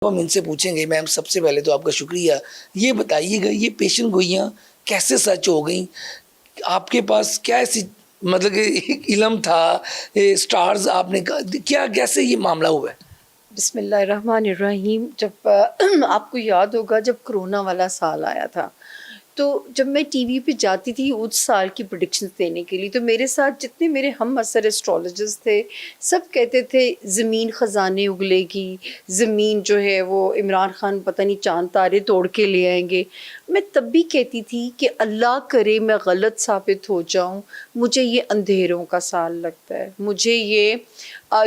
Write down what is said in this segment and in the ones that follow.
ہم ان سے پوچھیں گے. میم سب سے پہلے تو آپ کا شکریہ. یہ بتائیے گا یہ پیشن گوئیاں کیسے سچ ہو گئیں؟ آپ کے پاس کیا ایسی مطلب کہ ایک علم تھا، سٹارز آپ نے کیا کیسے یہ معاملہ ہوا ہے؟ بسم اللہ الرحمن الرحیم. جب آپ کو یاد ہوگا جب کرونا والا سال آیا تھا تو جب میں ٹی وی پہ جاتی تھی اس سال کی پریڈکشنز دینے کے لیے، تو میرے ساتھ جتنے میرے ہم اثر اسٹرالوجرز تھے سب کہتے تھے زمین خزانے اگلے گی، زمین جو ہے وہ عمران خان پتہ نہیں چاند تارے توڑ کے لے آئیں گے. میں تب بھی کہتی تھی کہ اللہ کرے میں غلط ثابت ہو جاؤں، مجھے یہ اندھیروں کا سال لگتا ہے، مجھے یہ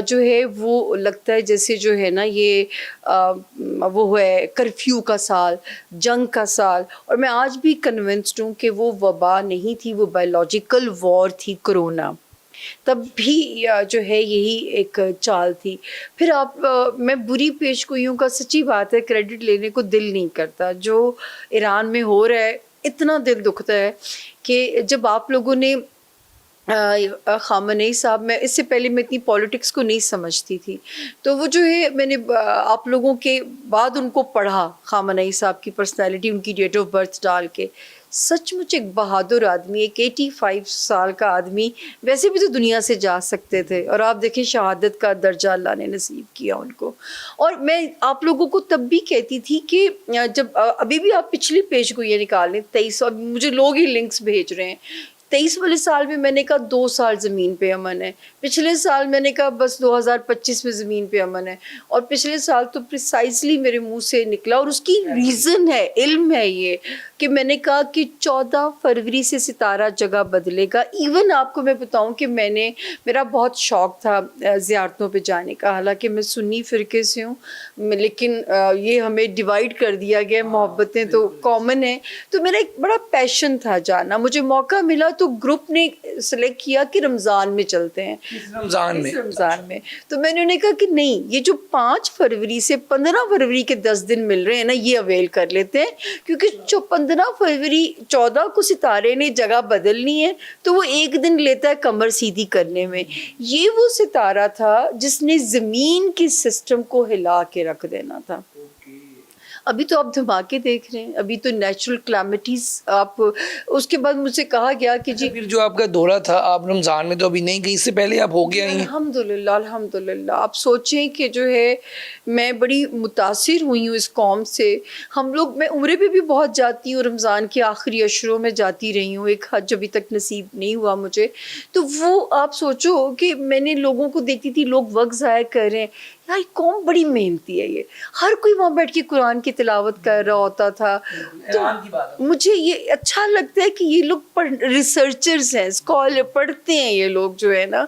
جو ہے وہ لگتا ہے جیسے جو ہے نا یہ وہ ہے کرفیو کا سال، جنگ کا سال. اور میں آج بھی کنونسڈ ہوں کہ وہ وبا نہیں تھی، وہ بایولوجیکل وار تھی کرونا. تب بھی جو ہے یہی ایک چال تھی. پھر آپ میں بری پیش گوئیوں کا سچی بات ہے کریڈٹ لینے کو دل نہیں کرتا. جو ایران میں ہو رہا ہے اتنا دل دکھتا ہے کہ جب آپ لوگوں نے خامنئی صاحب، میں اس سے پہلے میں اتنی پولیٹکس کو نہیں سمجھتی تھی، تو وہ جو ہے میں نے آپ لوگوں کے بعد ان کو پڑھا، خامنئی صاحب کی پرسنالٹی، ان کی ڈیٹ آف برتھ ڈال کے. سچ مچ ایک بہادر آدمی، ایک 85 سال کا آدمی، ویسے بھی تو دنیا سے جا سکتے تھے اور آپ دیکھیں شہادت کا درجہ اللہ نے نصیب کیا ان کو. اور میں آپ لوگوں کو تب بھی کہتی تھی کہ جب ابھی بھی آپ پچھلی پیش گوئیاں نکال لیں 23، مجھے لوگ ہی لنکس بھیج رہے ہیں. 23 والے سال میں نے کہا 2 سال زمین پہ امن ہے، پچھلے سال میں نے کہا بس 2025 میں زمین پہ امن ہے، اور پچھلے سال تو پریسائزلی میرے منہ سے نکلا. اور اس کی ریزن ہے، علم ہے یہ، کہ میں نے کہا کہ 14 فروری سے ستارہ جگہ بدلے گا. ایون آپ کو میں بتاؤں کہ میرا بہت شوق تھا زیارتوں پہ جانے کا، حالانکہ میں سنی فرقے سے ہوں لیکن یہ ہمیں ڈیوائیڈ کر دیا گیا، محبتیں تو کامن ہیں. تو میرا ایک بڑا پیشن تھا جانا. مجھے موقع ملا تو گروپ نے سلیکٹ کیا کہ رمضان میں چلتے ہیں، رمضان میں. تو میں نے انہیں کہا کہ نہیں، یہ جو 5 فروری سے 15 فروری کے 10 دن مل رہے ہیں نا، یہ اویل کر لیتے ہیں، کیونکہ جو 15 فروری 14 کو ستارے نے جگہ بدلنی ہے تو وہ ایک دن لیتا ہے کمر سیدھی کرنے میں. یہ وہ ستارہ تھا جس نے زمین کی سسٹم کو ہلا کے رکھ دینا تھا. ابھی تو آپ دھماکے دیکھ رہے ہیں، ابھی تو نیچرل کلیمٹیز. آپ اس کے بعد مجھ سے کہا گیا کہ جی پھر جو آپ کا دورہ تھا، آپ رمضان میں تو ابھی نہیں گئی، اس سے پہلے آپ ہو گیا ہی. الحمدللہ الحمدللہ. آپ سوچیں کہ جو ہے میں بڑی متاثر ہوئی ہوں اس قوم سے. ہم لوگ، میں عمرے پہ بھی بہت جاتی ہوں، رمضان کے آخری عشروں میں جاتی رہی ہوں، ایک حج ابھی تک نصیب نہیں ہوا مجھے. تو وہ آپ سوچو کہ میں نے لوگوں کو دیکھتی تھی، لوگ وقت ضائع کر رہے ہیں. یار قوم بڑی محنتی ہے، یہ ہر کوئی وہاں بیٹھ کے قرآن کی تلاوت کر رہا ہوتا تھا. تو مجھے یہ اچھا لگتا ہے کہ یہ لوگ ریسرچرز ہیں، اسکالر پڑھتے ہیں یہ لوگ جو ہے نا.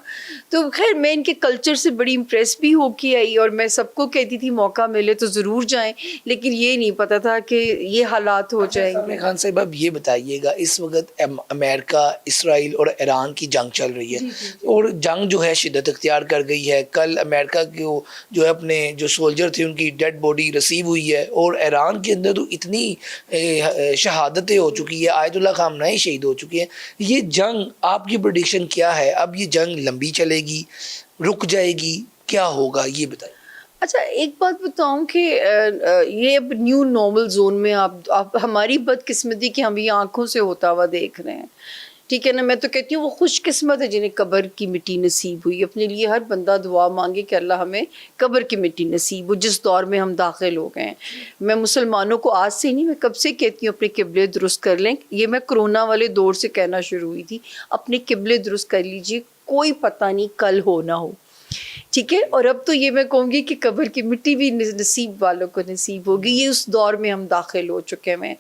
تو خیر میں ان کے کلچر سے بڑی امپریس بھی ہو کے آئی، اور میں سب کو کہتی تھی موقع ملے تو ضرور جائیں، لیکن یہ نہیں پتا تھا کہ یہ حالات ہو جائیں گے. خان صاحب اب یہ بتائیے گا، اس وقت امریکہ، اسرائیل اور ایران کی جنگ چل رہی ہے، اور جنگ جو ہے شدت اختیار کر گئی ہے. کل امریکہ کو جو ہے اپنے جو سولجر تھے ان کی ڈیڈ باڈی ریسیو ہوئی ہے، اور ایران کے اندر تو اتنی شہادتیں ہو چکی ہے، آیت اللہ خامنہ شہید ہو چکی ہیں. یہ جنگ آپ کی پریڈکشن کیا ہے؟ اب یہ جنگ لمبی چلے گی، رک جائے گی، کیا ہوگا یہ بتائیں. اچھا ایک بات بتاؤں کہ یہ اب نیو نارمل زون میں آپ ہماری بدقسمتی کہ ہم یہ آنکھوں سے ہوتا ہوا دیکھ رہے ہیں، ٹھیک ہے نا. میں تو کہتی ہوں وہ خوش قسمت ہے جنہیں قبر کی مٹی نصیب ہوئی. اپنے لیے ہر بندہ دعا مانگے کہ اللہ ہمیں قبر کی مٹی نصیب ہو جس دور میں ہم داخل ہو گئے ہیں. میں مسلمانوں کو آج سے نہیں، میں کب سے کہتی ہوں اپنے قبلے درست کر لیں. یہ میں کرونا والے دور سے کہنا شروع ہوئی تھی، اپنے قبلے درست کر لیجیے، کوئی پتہ نہیں کل ہو نہ ہو، ٹھیک ہے. اور اب تو یہ میں کہوں گی کہ قبر کی مٹی بھی نصیب والوں کو نصیب ہوگی. یہ اس دور میں ہم داخل ہو چکے ہیں.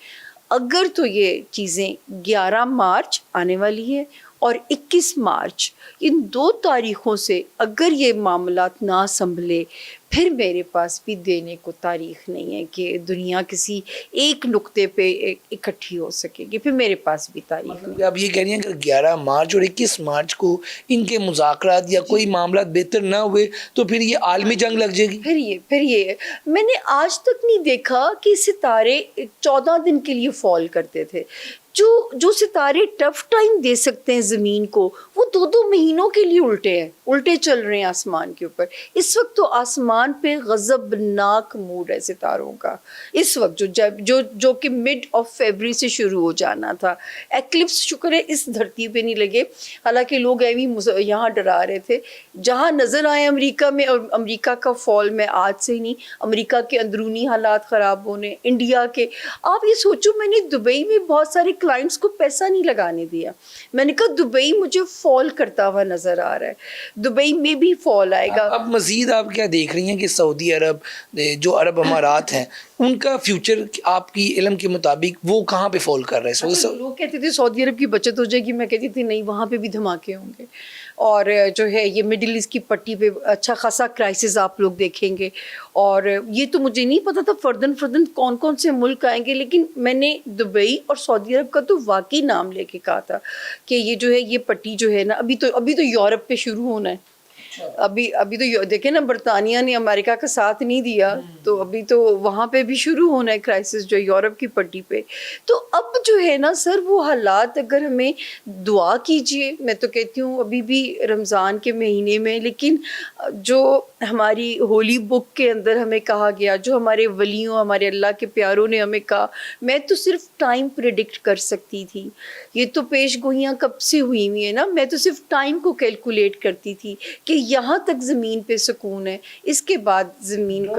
اگر تو یہ چیزیں 11 مارچ آنے والی ہے اور 21 مارچ، ان 2 تاریخوں سے اگر یہ معاملات نہ سنبھلے، پھر میرے پاس بھی دینے کو تاریخ نہیں ہے کہ دنیا کسی ایک نقطے پہ اکٹھی ہو سکے گی. پھر میرے پاس بھی تاریخ نہیں. آپ یہ کہہ رہی ہیں کہ 11 مارچ اور 21 مارچ کو ان کے مذاکرات یا کوئی معاملات بہتر نہ ہوئے تو پھر یہ عالمی جنگ لگ جائے گی. پھر یہ میں نے آج تک نہیں دیکھا کہ ستارے 14 دن کے لیے فال کرتے تھے. جو ستارے ٹف ٹائم دے سکتے ہیں زمین کو، وہ 2 مہینوں کے لیے الٹے چل رہے ہیں آسمان کے اوپر. اس وقت تو آسمان آسمان پہ غضبناک موڈ ہے ستاروں کا اس وقت، جو کہ مڈ آف فیبری سے شروع ہو جانا تھا. ایکلپس شکر ہے اس دھرتی پہ نہیں لگے، حالانکہ لوگ یہاں ڈرا رہے تھے. جہاں نظر آئے امریکہ میں، اور امریکہ کا فال میں آج سے نہیں، امریکہ کے اندرونی حالات خراب ہونے، انڈیا کے. آپ یہ سوچو، میں نے دبئی میں بہت سارے کلائنٹس کو پیسہ نہیں لگانے دیا. میں نے کہا دبئی مجھے فال کرتا ہوا نظر آ رہا ہے، دبئی میں بھی فال آئے گا. اب مزید آپ کیا دیکھ رہی ہیں کہ سعودی عرب، جو عرب امارات ہیں، ان کا فیوچر آپ کی علم کے مطابق وہ کہاں پہ فال کر رہے ہیں؟ لوگ کہتے تھے سعودی عرب کی بچت ہو جائے گی، میں کہتی تھی نہیں، وہاں پہ بھی دھماکے ہوں گے. اور جو ہے یہ مڈل ایسٹ کی پٹی پہ اچھا خاصا کرائسس آپ لوگ دیکھیں گے. اور یہ تو مجھے نہیں پتا تھا فردن کون کون سے ملک آئیں گے، لیکن میں نے دبئی اور سعودی عرب کا تو واقعی نام لے کے کہا تھا کہ یہ جو ہے یہ پٹی جو ہے نا، ابھی تو یورپ پہ شروع ہونا ہے. ابھی تو دیکھیں نا، برطانیہ نے امریکہ کا ساتھ نہیں دیا، تو ابھی تو وہاں پہ بھی شروع ہونا ہے کرائسس جو یورپ کی پٹی پہ. تو اب جو ہے نا سر، وہ حالات اگر ہمیں دعا کیجئے. میں تو کہتی ہوں ابھی بھی رمضان کے مہینے میں، لیکن جو ہماری ہولی بک کے اندر ہمیں کہا گیا، جو ہمارے ولیوں، ہمارے اللہ کے پیاروں نے ہمیں کہا، میں تو صرف ٹائم پریڈکٹ کر سکتی تھی. یہ تو پیش گوئیاں کب سے ہوئی ہوئی ہیں نا، میں تو صرف ٹائم کو کیلکولیٹ کرتی تھی کہ یہاں تک زمین پہ سکون ہے، اس کے بعد زمین کا